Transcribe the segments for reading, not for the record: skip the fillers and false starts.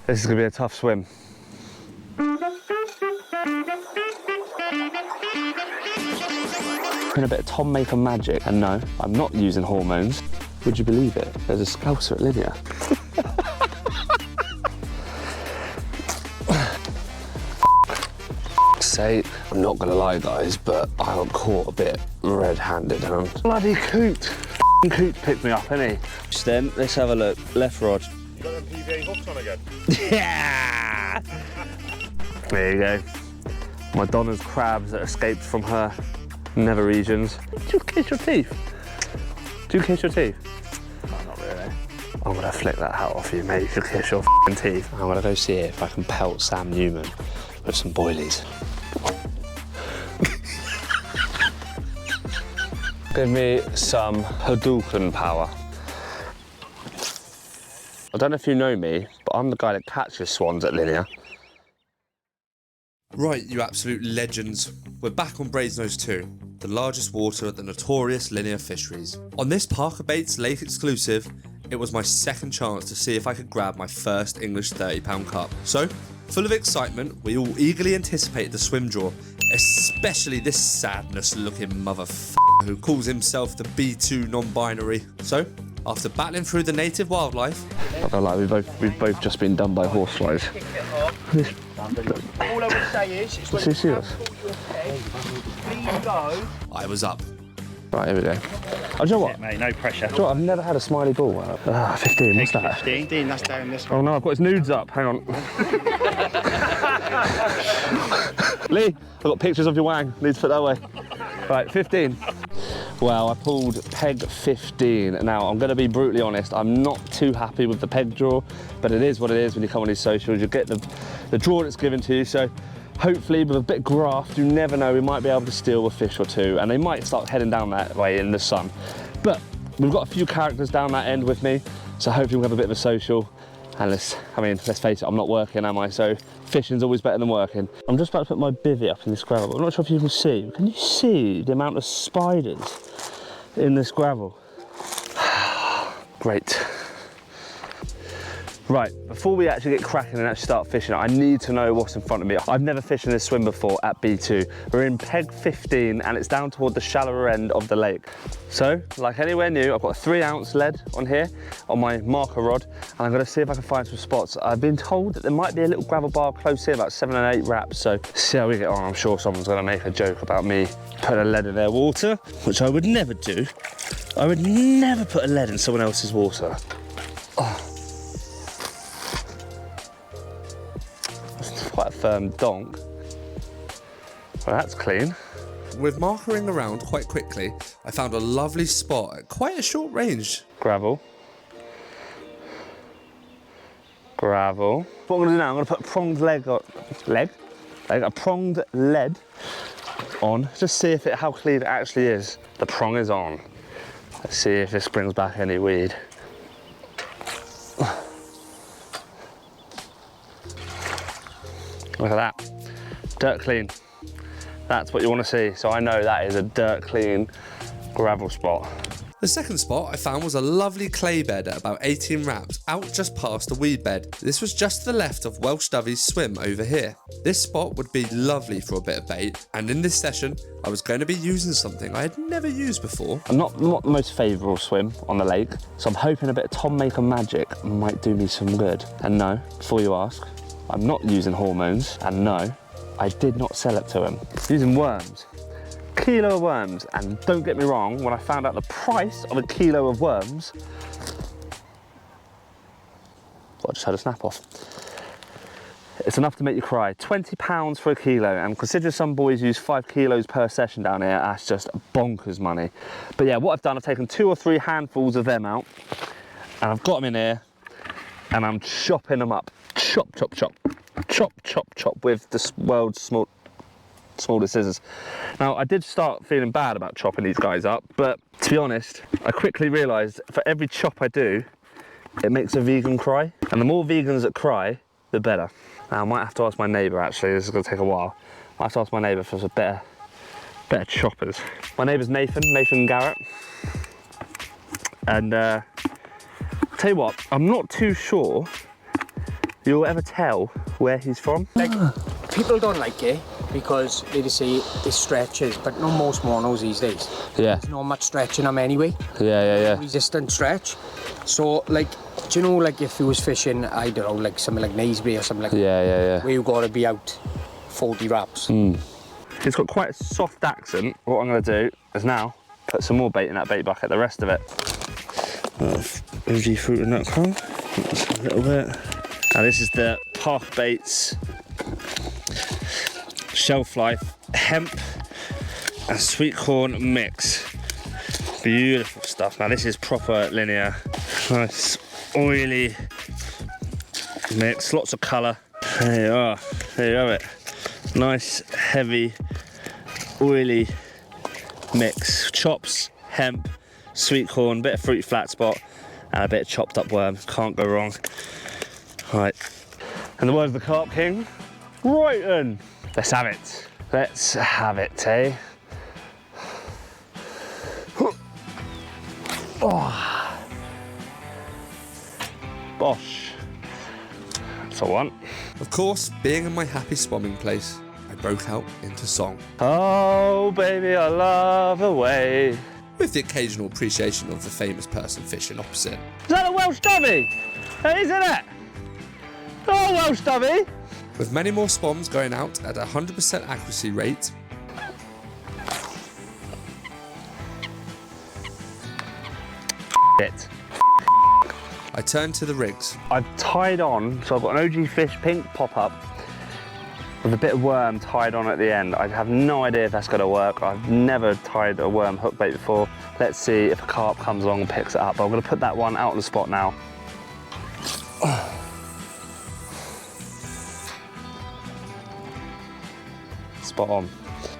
This is gonna be a tough swim. A bit of Tom Maker magic, and no, I'm not using hormones. Would you believe it? There's a scouser at Linear. Say, I'm not gonna lie, guys, but I got caught a bit red-handed. Bloody Coot. Coot picked me up, innit? Then let's have a look. Left rod. You got them PVA hooks on again? Yeah. There you go. Madonna's crabs that escaped from her nether regions. Do you kiss your teeth? Do you kiss your teeth? No, not really. I'm gonna flick that hat off you, mate, if you kiss your f***ing teeth. I'm gonna go see if I can pelt Sam Newman with some boilies. Give me some Hadouken power. I don't know if you know me, but I'm the guy that catches swans at Linear. Right, you absolute legends. We're back on Brasenose 2, the largest water at the notorious Linear Fisheries. On this Parker Baits lake exclusive, it was my second chance to see if I could grab my first English 30-pound carp. So, full of excitement, we all eagerly anticipated the swim draw, especially this sadness-looking motherfucker who calls himself the B2 non-binary. So, after battling through the native wildlife... Not gonna lie, we've both just been done by horseflies. All I would say is when Is he serious? please go. I was up. Right, here we go. Oh, do you know what? Mate, no pressure. Do you know what? I've never had a smiley ball. 15, what's that? 15, that's down this one. Oh no, I've got his nudes up, hang on. Lee, I've got pictures of your wang, need to put that away. Right, 15. Well, I pulled peg 15. Now, I'm gonna be brutally honest, I'm not too happy with the peg draw, but it is what it is when you come on these socials. You get the draw that's given to you, so hopefully with a bit of graft, you never know, we might be able to steal a fish or two, and they might start heading down that way in the sun. But we've got a few characters down that end with me, so hopefully we'll have a bit of a social. And let's face it, I'm not working, am I? So fishing's always better than working. I'm just about to put my bivvy up in this gravel. I'm not sure if you can see. Can you see the amount of spiders in this gravel? Great. Right, before we actually get cracking and actually start fishing, I need to know what's in front of me. I've never fished in this swim before at B2. We're in peg 15 and it's down toward the shallower end of the lake. So, like anywhere new, I've got a 3-ounce lead on here, on my marker rod, and I'm gonna see if I can find some spots. I've been told that there might be a little gravel bar close here, about 7 and 8 wraps, so see how we get on. I'm sure someone's gonna make a joke about me putting a lead in their water, which I would never do. I would never put a lead in someone else's water. Oh. Quite a firm donk. Well, that's clean. With markering around quite quickly, I found a lovely spot at quite a short range. Gravel. Gravel. What I'm gonna do now, I'm gonna put a pronged a pronged lead on, just see how clean it actually is. The prong is on. Let's see if this brings back any weed. Look at that, dirt clean. That's what you want to see. So I know that is a dirt clean gravel spot. The second spot I found was a lovely clay bed at about 18 wraps out just past the weed bed. This was just to the left of Welsh Dovey's swim over here. This spot would be lovely for a bit of bait, and in this session I was going to be using something I had never used before. I'm not the most favourable swim on the lake, so I'm hoping a bit of Tom Maker magic might do me some good. And no, before you ask, I'm not using hormones, and no, I did not sell it to him. Using worms. Kilo of worms, and don't get me wrong, when I found out the price of a kilo of worms, I just had a snap off. It's enough to make you cry. £20 for a kilo, and considering some boys use 5 kilos per session down here, that's just bonkers money. But yeah, what I've done, I've taken 2 or 3 handfuls of them out, and I've got them in here, and I'm chopping them up. Chop, chop, chop. Chop, chop, chop with the world's smallest scissors. Now, I did start feeling bad about chopping these guys up, but to be honest, I quickly realised for every chop I do, it makes a vegan cry. And the more vegans that cry, the better. Now, I might have to ask my neighbour, actually. This is going to take a while. I might have to ask my neighbour for some better choppers. My neighbour's Nathan Garrett. And tell you what, I'm not too sure You'll ever tell where he's from? Like, people don't like it because they just say it stretches, but not most monos these days. Yeah. There's not much stretch in them anyway. Yeah. Resistant stretch. So, like, do you know, like, if you was fishing, I don't know, like something like Naisby or something like that, Yeah. where you gotta be out 40 wraps. It's got quite a soft accent. What I'm going to do is now put some more bait in that bait bucket, the rest of it. OG fruit and nut crumb, a little bit. Now this is the Park Baits Shelf Life Hemp and Sweet Corn Mix. Beautiful stuff. Now this is proper linear, nice oily mix, lots of colour. There you are, there you have it. Nice, heavy, oily mix. Chops, hemp, sweet corn, bit of fruity flat spot, and a bit of chopped up worm. Can't go wrong. Right. And the word of the Carp King, right then. Let's have it. Let's have it, eh? Oh. Bosh. That's what I want. Of course, being in my happy spomming place, I broke out into song, Oh, baby, I love the way. with the occasional appreciation of the famous person fishing opposite. Is that a Welsh dovey? Hey, isn't it? Oh, Welsh dovey. With many more spoms going out at a 100% accuracy rate, It. I turned to the rigs. I've tied on, so I've got an OG Fish pink pop-up with a bit of worm tied on at the end. I have no idea if that's going to work. I've never tied a worm hook bait before. Let's see if a carp comes along and picks it up. But I'm going to put that one out on the spot now. Spot on.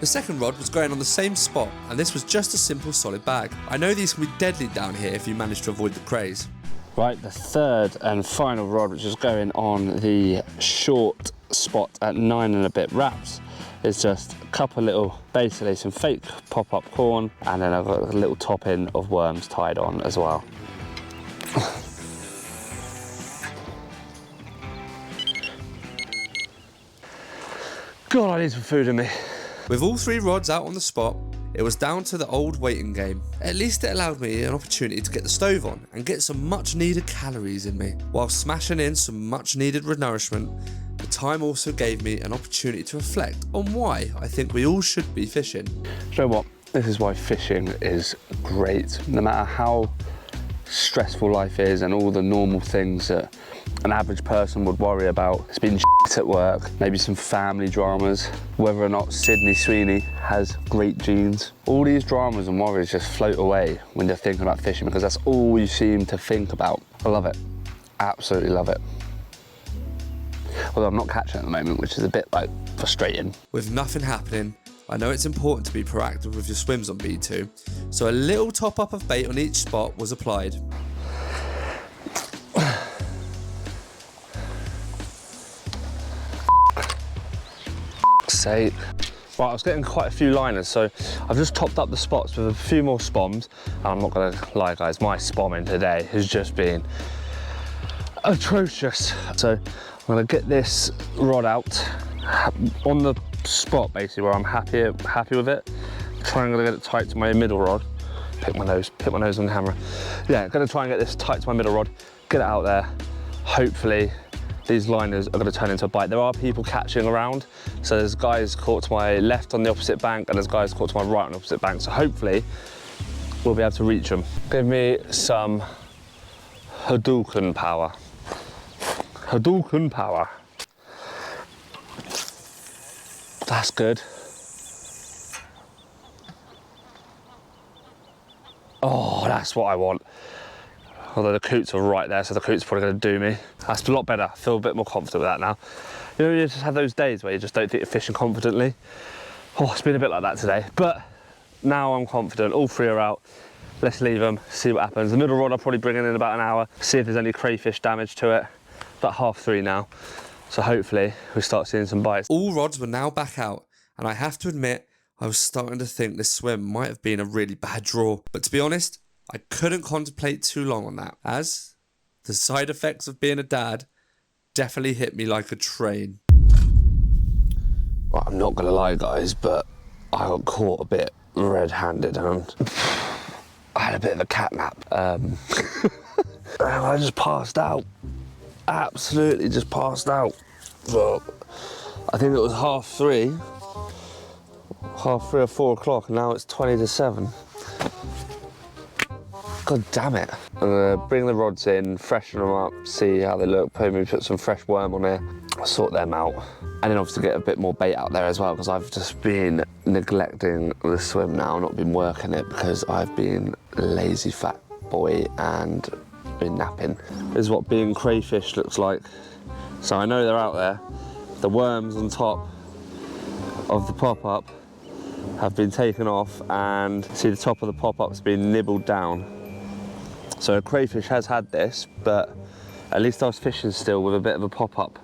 The second rod was going on the same spot, and this was just a simple solid bag. I know these can be deadly down here if you manage to avoid the crays. Right, the third and final rod, which is going on the short spot at 9 and a bit wraps, is just a couple little, basically some fake pop-up corn, and then I've got a little top-in of worms tied on as well. God, I need some food in me. With all three rods out on the spot, it was down to the old waiting game. At least it allowed me an opportunity to get the stove on and get some much needed calories in me. While smashing in some much needed nourishment, the time also gave me an opportunity to reflect on why I think we all should be fishing. Do you know what? This is why fishing is great. No matter how stressful life is and all the normal things that an average person would worry about. It's been shit at work, maybe some family dramas, whether or not Sydney Sweeney has great genes. All these dramas and worries just float away when you're thinking about fishing because that's all you seem to think about. I love it. Absolutely love it. Although I'm not catching at the moment, which is a bit like frustrating. With nothing happening, I know it's important to be proactive with your swims on B2, so a little top up of bait on each spot was applied. Sake. Right, I was getting quite a few liners, so I've just topped up the spots with a few more spoms. And I'm not gonna lie, guys, my spomming today has just been atrocious. So I'm gonna get this rod out on the spot, basically, where I'm happy with it. Trying to get it tight to my middle rod. Pick my nose on camera. Yeah, gonna try and get this tight to my middle rod, get it out there. Hopefully, these liners are going to turn into a bite. There are people catching around, so there's guys caught to my left on the opposite bank and there's guys caught to my right on the opposite bank, so hopefully we'll be able to reach them. Give me some Hadouken power. Hadouken power. That's good. Oh, that's what I want. Although the coots are right there, so the coots are probably going to do me. That's a lot better. I feel a bit more confident with that now. You know, you just have those days where you just don't think you're fishing confidently. Oh, it's been a bit like that today. But now I'm confident. All three are out. Let's leave them, see what happens. The middle rod I'll probably bring in about an hour, see if there's any crayfish damage to it. About 3:30 now. So hopefully we start seeing some bites. All rods were now back out, and I have to admit, I was starting to think this swim might have been a really bad draw. But to be honest, I couldn't contemplate too long on that, as the side effects of being a dad definitely hit me like a train. Well, I'm not gonna lie, guys, but I got caught a bit red-handed and I had a bit of a cat nap. And I just passed out. Absolutely just passed out. Well, I think it was 3:30 or 4 o'clock, and now it's 20 to 7. God damn it. I'm gonna bring the rods in, freshen them up, see how they look, maybe put some fresh worm on there, sort them out. And then obviously get a bit more bait out there as well, because I've just been neglecting the swim now, not been working it because I've been a lazy fat boy and been napping. This is what being crayfish looks like. So I know they're out there. The worms on top of the pop-up have been taken off, and see the top of the pop-up's been nibbled down. So a crayfish has had this, but at least I was fishing still with a bit of a pop-up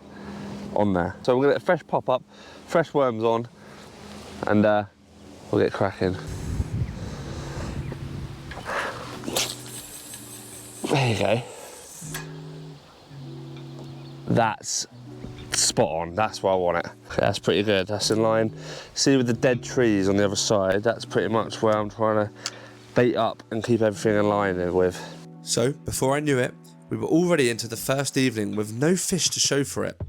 on there. So we're gonna get a fresh pop-up, fresh worms on, and we'll get cracking. There you go. That's spot on, that's where I want it. Okay, that's pretty good, that's in line. See with the dead trees on the other side, that's pretty much where I'm trying to bait up and keep everything in line with. So, before I knew it, we were already into the first evening with no fish to show for it.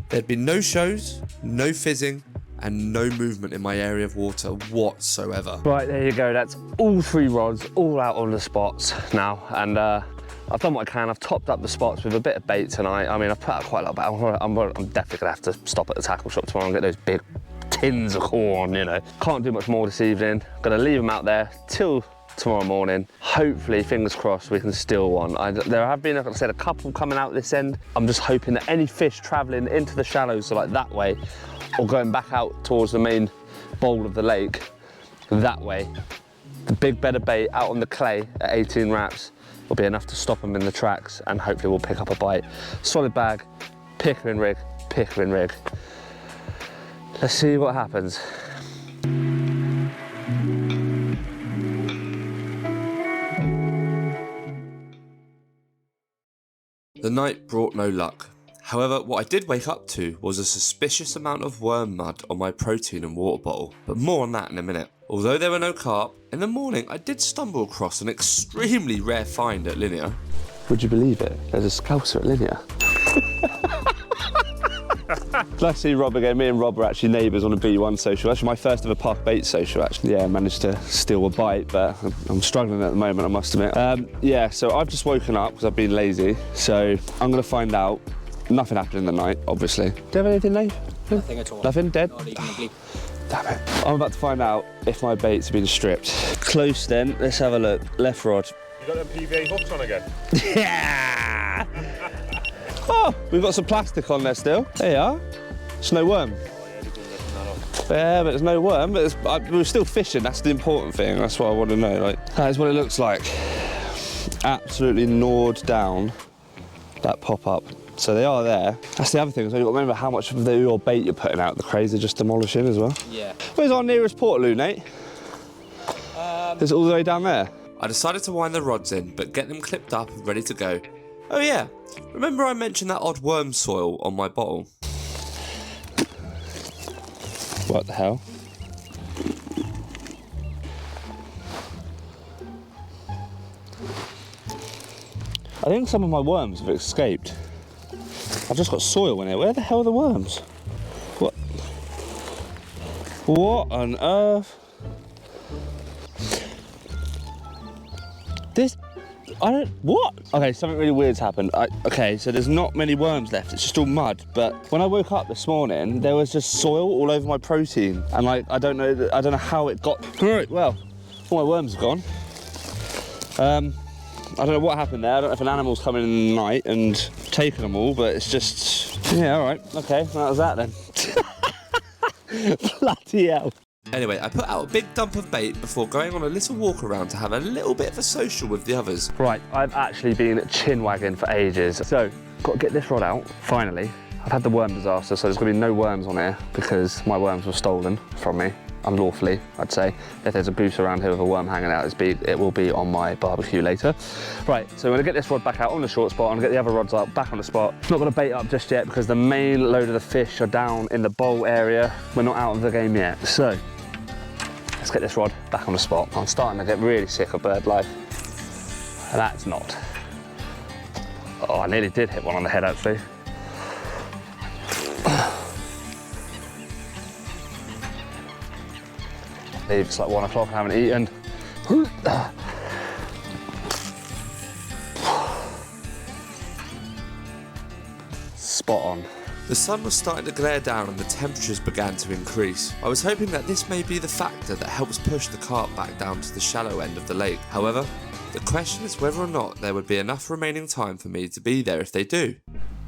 There'd been no shows, no fizzing, and no movement in my area of water whatsoever. Right, there you go, that's all 3 rods, all out on the spots now, and I've done what I can. I've topped up the spots with a bit of bait tonight. I mean, I've put out quite a lot of bait. I'm definitely gonna have to stop at the tackle shop tomorrow and get those big tins of corn, you know. Can't do much more this evening. Gonna leave them out there till tomorrow morning. Hopefully, fingers crossed, we can steal one. There have been, like I said, a couple coming out this end. I'm just hoping that any fish traveling into the shallows, so like that way, or going back out towards the main bowl of the lake, that way, the big bed of bait out on the clay at 18 wraps will be enough to stop them in the tracks, and hopefully we'll pick up a bite. Solid bag, picker and rig, picker and rig. Let's see what happens. The night brought no luck. However, what I did wake up to was a suspicious amount of worm mud on my protein and water bottle, but more on that in a minute. Although there were no carp, in the morning I did stumble across an extremely rare find at Linear. Would you believe it? There's a scouser at Linear. Nice to see Rob again. Me and Rob are actually neighbours on a B1 social. Actually my first ever park bait social actually. Yeah, I managed to steal a bite, but I'm struggling at the moment, I must admit. Yeah, so I've just woken up because I've been lazy. So I'm gonna find out. Nothing happened in the night, obviously. Do you have anything, Nate? Nothing at all. Nothing? Dead? Not even a bleep. Damn it. I'm about to find out if my baits have been stripped. Close then, let's have a look. Left rod. You got them PVA hooks on again? Yeah! Oh, we've got some plastic on there still. There you are. It's no worm. Yeah, but there's no worm. But we're still fishing, that's the important thing. That's what I want to know. Like, that is what it looks like. Absolutely gnawed down that pop-up. So they are there. That's the other thing, so you've got to remember how much of your bait you're putting out. The crays are just demolishing as well. Yeah. Where's our nearest Portaloo, Nate? Is it all the way down there? I decided to wind the rods in, but get them clipped up and ready to go. Oh yeah, remember I mentioned that odd worm soil on my bottle? What the hell? I think some of my worms have escaped. I've just got soil in it. Where the hell are the worms? What? What on earth? What? Okay, something really weird's happened. Okay, so there's not many worms left. It's just all mud. But when I woke up this morning, there was just soil all over my protein. And like, I don't know how it got. All right, well, all my worms are gone. I don't know what happened there. I don't know if an animal's come in the night and taken them all, but it's just, yeah, all right. Okay, well, that was that then. Bloody hell. Anyway, I put out a big dump of bait before going on a little walk around to have a little bit of a social with the others. Right, I've actually been chin wagging for ages. So, got to get this rod out, finally. I've had the worm disaster, so there's going to be no worms on here because my worms were stolen from me. unlawfully, I'd say. If there's a goose around here with a worm hanging out, it will be on my barbecue later. Right, so I'm gonna get this rod back out on the short spot. I'm gonna get the other rods up, back on the spot. Not gonna bait up just yet because the main load of the fish are down in the bowl area. We're not out of the game yet. So, let's get this rod back on the spot. I'm starting to get really sick of bird life. That's not. Oh, I nearly did hit one on the head actually. It's like 1 o'clock, I haven't eaten. Spot on. The sun was starting to glare down and the temperatures began to increase. I was hoping that this may be the factor that helps push the carp back down to the shallow end of the lake. However, the question is whether or not there would be enough remaining time for me to be there if they do.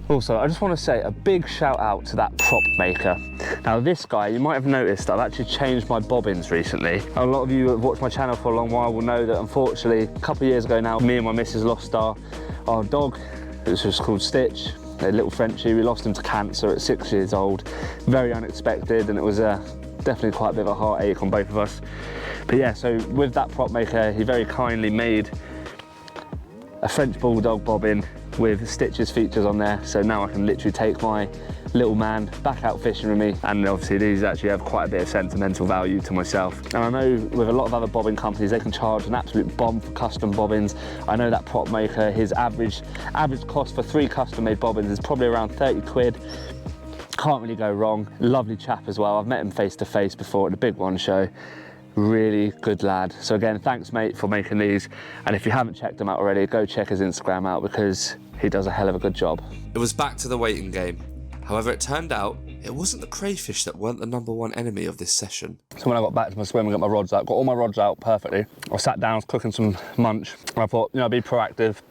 Also, I just want to say a big shout out to that prop maker. Now this guy, you might have noticed I've actually changed my bobbins recently. A lot of you who have watched my channel for a long while will know that unfortunately, a couple of years ago now, me and my missus lost our dog, which was called Stitch, a little Frenchie. We lost him to cancer at 6 years old. Very unexpected, and it was definitely quite a bit of a heartache on both of us. But yeah, so with that prop maker, he very kindly made a French Bulldog bobbin with Stitch's features on there, so now I can literally take my little man back out fishing with me, and obviously these actually have quite a bit of sentimental value to myself. And I know with a lot of other bobbin companies, they can charge an absolute bomb for custom bobbins. I know that prop maker, his average cost for 3 custom made bobbins is probably around 30 quid. Can't really go wrong. Lovely chap as well. I've met him face to face before at the Big One show. Really good lad. So again, thanks mate for making these, and if you haven't checked him out already, go check his Instagram out because he does a hell of a good job. It was back to the waiting game. However, it turned out it wasn't the crayfish that weren't the #1 enemy of this session. So when I got back to my swim and got my rods out, got all my rods out perfectly, I sat down, I was cooking some munch, and I thought, you know, be proactive,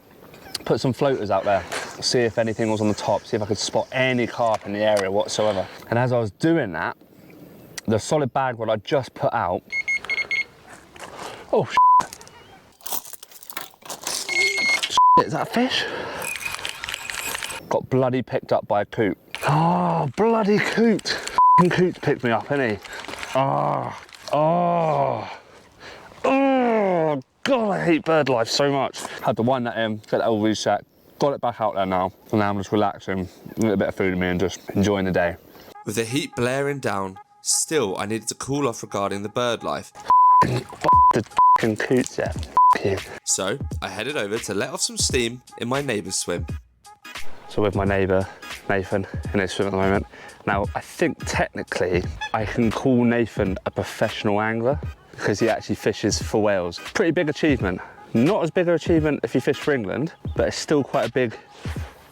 put some floaters out there, see if anything was on the top, see if I could spot any carp in the area whatsoever. And as I was doing that, the solid bag rod I just put out, oh shit. Is that a fish? Got bloody picked up by a coot. Oh, bloody coot. Coot's picked me up, hasn't he? Oh, God, I hate bird life so much. Had to wind that in, get that all reset, got it back out there now, and now I'm just relaxing, a little bit of food in me and just enjoying the day. With the heat blaring down, still I needed to cool off regarding the bird life. The coots, yeah, you. So I headed over to let off some steam in my neighbour's swim. So with my neighbour, Nathan, in his swim at the moment. Now, I think technically I can call Nathan a professional angler because he actually fishes for whales. Pretty big achievement. Not as big an achievement if you fish for England, but it's still quite a big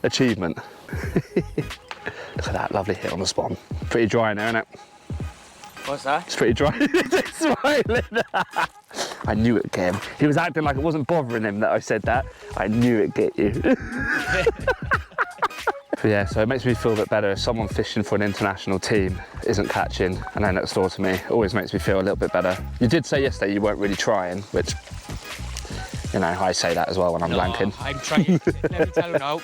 achievement. Look at that lovely hit on the spawn. Pretty dry in there, isn't it? What's that? It's pretty dry. It's smiling. I knew it'd get him. He was acting like it wasn't bothering him that I said that. I knew it'd get you. But yeah, so it makes me feel a bit better if someone fishing for an international team isn't catching and they're next door to me. It always makes me feel a little bit better. You did say yesterday you weren't really trying, which, you know, I say that as well when I'm blanking. I'm trying. Let me tell you now.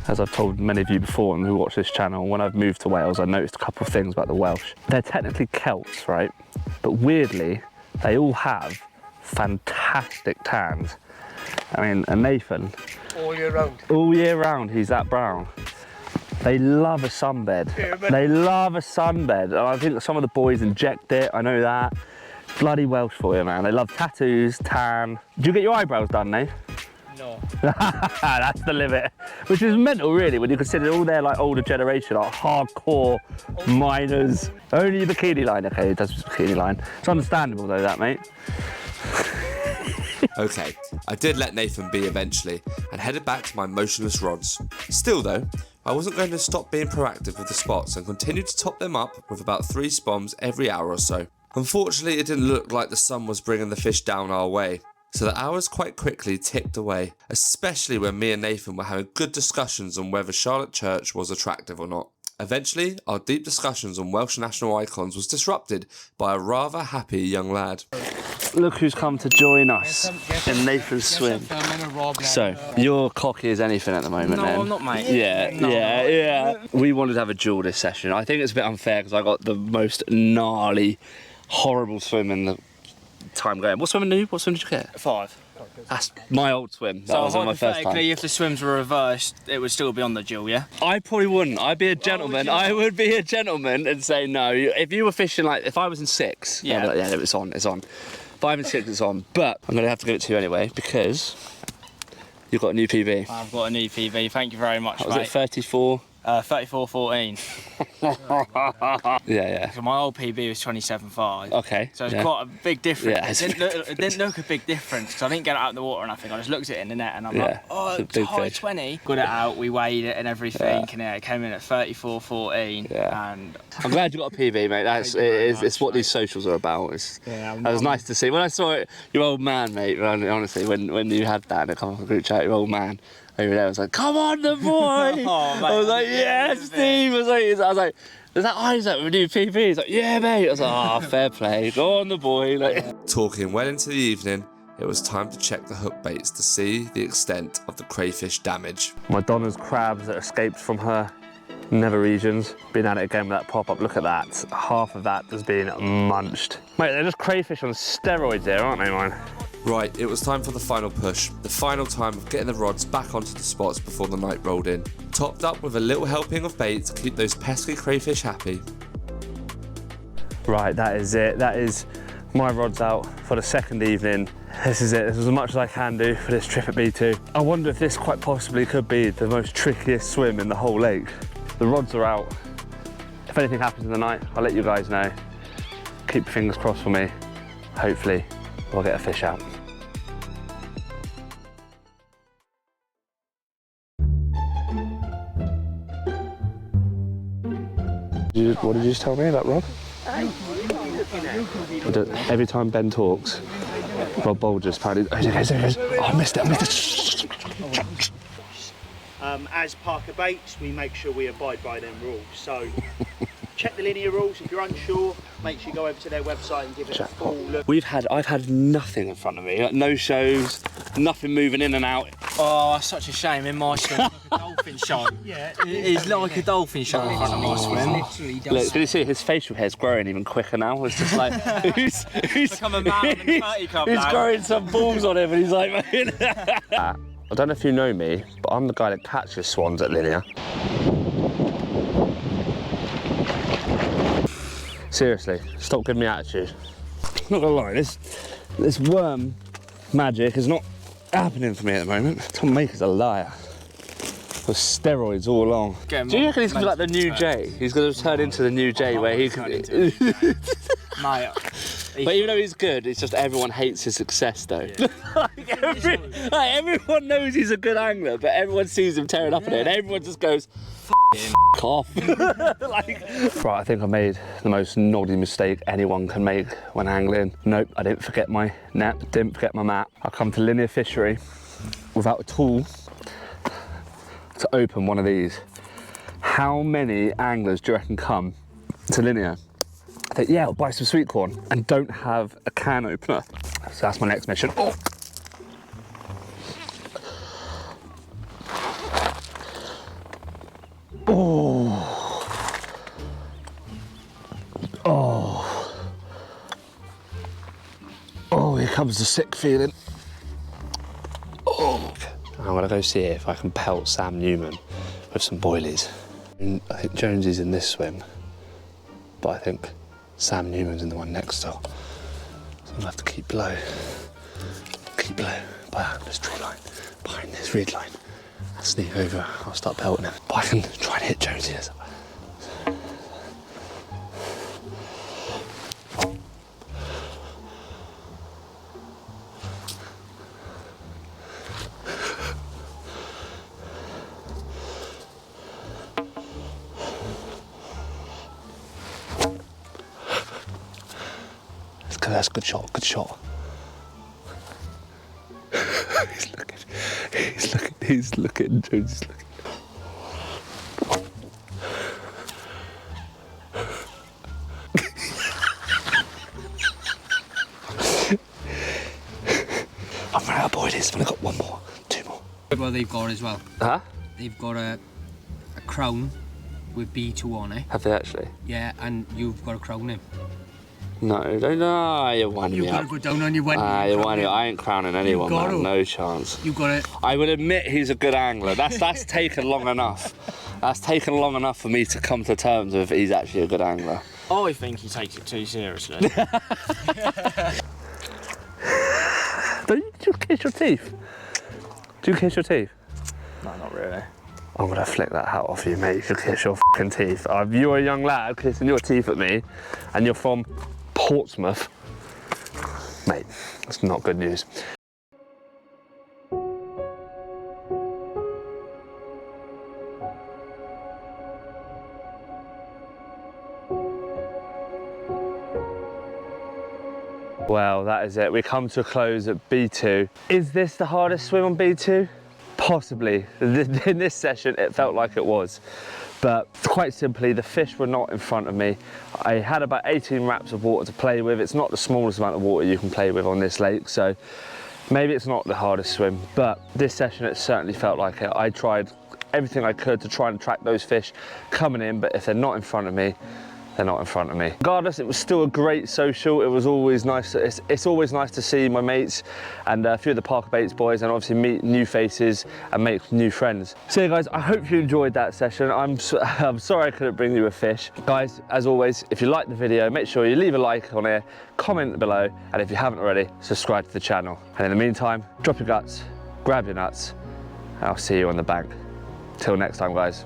As I've told many of you before and who watch this channel, when I've moved to Wales, I noticed a couple of things about the Welsh. They're technically Celts, right? But weirdly, they all have fantastic tans. I mean, and Nathan, All year round. all year round, he's that brown. They love a sunbed. Yeah, They love a sunbed. And I think some of the boys inject it, I know that. Bloody Welsh for you, man. They love tattoos, tan. Do you get your eyebrows done, Nate? No. That's the limit. Which is mental, really, when you consider all their like older generation, like hardcore miners. Only bikini line, okay, it does bikini line. It's understandable though, that, mate. Okay, I did let Nathan be eventually and headed back to my motionless rods. Still though, I wasn't going to stop being proactive with the spots and continued to top them up with about 3 spoms every hour or so. Unfortunately, it didn't look like the sun was bringing the fish down our way, so the hours quite quickly ticked away, especially when me and Nathan were having good discussions on whether Charlotte Church was attractive or not. Eventually, our deep discussions on Welsh national icons was disrupted by a rather happy young lad. Look who's come to join us in Nathan's swim. So, you're cocky as anything at the moment, No, then. I'm not, mate. Yeah, No. yeah. We wanted to have a duel this session. I think it's a bit unfair because I got the most gnarly, horrible swim in the time going. What swim did you get? 5. That's my old swim. That So was on my first time. hypothetically, if the swims were reversed, it would still be on the duel, yeah? I probably wouldn't. I'd be a gentleman. I would be a gentleman and say no. If you were fishing, like, if I was in 6, Yeah. I'd be like, yeah, it's on, it's on. If I'm in 6, it's on. But I'm going to have to give it to you anyway because you've got a new PB. I've got a new PB, thank you very much, Was it mate. 34? 34.14. Yeah. So my old PB was 27.5. Okay. So it's yeah. quite a big difference. Yeah, it's It didn't look a big difference because I didn't get it out in the water and I think I just looked at it in the net and I'm Yeah, like, oh, it's a it's big high fish. 20. Got it out, we weighed it and everything, and it came in at 34.14. Yeah. And I'm glad you got a PB, mate. It's what these socials are about. It was nice to see. When I saw it, your old man, mate, honestly, when you had that and it come off a group chat, your old man over there was like, come on, the boy! Oh, mate, I was like, yeah, Steve! I was like, is that Isaac with a new PB? He's like, yeah, mate. I was like, fair play. Go on, the boy. Like. Talking well into the evening, it was time to check the hook baits to see the extent of the crayfish damage. My Donna's crabs that escaped from her nether regions. Been at it again with that pop-up. Look at that. Half of that has been munched. Mate, they're just crayfish on steroids here, aren't they, man? Right, it was time for the final push, the final time of getting the rods back onto the spots before the night rolled in. Topped up with a little helping of bait to keep those pesky crayfish happy. Right, that is it. That is my rods out for the second evening. This is it. This is as much as I can do for this trip at B2. I wonder if this quite possibly could be the most trickiest swim in the whole lake. The rods are out. If anything happens in the night, I'll let you guys know. Keep your fingers crossed for me. Hopefully, we'll get a fish out. What did you just tell me about Rob? Every time Ben talks, Rob Bolger's apparently. Oh, there he goes. Oh, I missed it. As Parker Baits, we make sure we abide by them rules. So check the linear rules. If you're unsure, make sure you go over to their website and give it a full look. I've had nothing in front of me. Like, no shows, nothing moving in and out. oh, that's such a shame in my swim. It's like a dolphin show. Yeah, it's like a dolphin show in front of my swim. Look, can you see his facial hair's growing even quicker now? It's just like who's Become a man in the 30 club he's now. growing some balls on him and he's like, I don't know if you know me, but I'm the guy that catches swans at Linear. Seriously, stop giving me attitude. Not gonna lie, this worm magic is not happening for me at the moment. Tom Maker's a liar. With steroids all along. Do you reckon he's gonna be like the new Jay? He's gonna turn into the new Jay where he can. Mate, But even though he's good, it's just everyone hates his success though. Yeah. like everyone knows he's a good angler, but everyone sees him tearing up at it and everyone just goes, F off. Right, I think I made the most naughty mistake anyone can make when angling. Nope, I didn't forget my net, didn't forget my mat. I come to Linear Fishery without a tool to open one of these. How many anglers do you reckon come to Linear? I think, yeah, I'll buy some sweet corn and don't have a can opener. So that's my next mission. Oh. Oh. Oh. Oh, here comes the sick feeling. Oh. I'm gonna go see if I can pelt Sam Newman with some boilies. I think Jonesy's in this swim, but I think Sam Newman's in the one next door. So I'm gonna have to keep low behind this tree line, behind this reed line. I'll sneak over, I'll start pelting him. But I can try and hit Jonesy. That's a good shot, good shot. he's looking, Jonesy's looking. I've run out of boilies, I've only got one more, two more. Well, they've got as well. Huh? They've got a crown with B2 on it. Have they actually? Yeah, and you've got to crown him. No, you're winding me You've got up. to go down on your one. You're winding me up. I ain't crowning anyone, got man. to. No chance. You've got to. I will admit he's a good angler. That's taken long enough. That's taken long enough for me to come to terms with he's actually a good angler. I think he takes it too seriously. Do you kiss your teeth? Do you kiss your teeth? No, not really. I'm gonna flick that hat off you, mate, if you kiss your fucking teeth. You're a young lad kissing your teeth at me, and you're from Portsmouth. Mate, that's not good news. Well, that is it. We come to a close at B2. Is this the hardest swim on B2? Possibly. In this session, it felt like it was. But quite simply, the fish were not in front of me. I had about 18 wraps of water to play with. It's not the smallest amount of water you can play with on this lake, so maybe it's not the hardest swim, but this session, it certainly felt like it. I tried everything I could to try and track those fish coming in, but if they're not in front of me, they're not in front of me. Regardless, it was still a great social. It was always nice. It's always nice to see my mates and a few of the Parker Baits boys, and obviously meet new faces and make new friends. So yeah, guys, I hope you enjoyed that session. I'm sorry I couldn't bring you a fish. Guys, as always, if you liked the video, make sure you leave a like on here, comment below, and if you haven't already, subscribe to the channel. And in the meantime, drop your guts, grab your nuts, and I'll see you on the bank. Till next time, guys.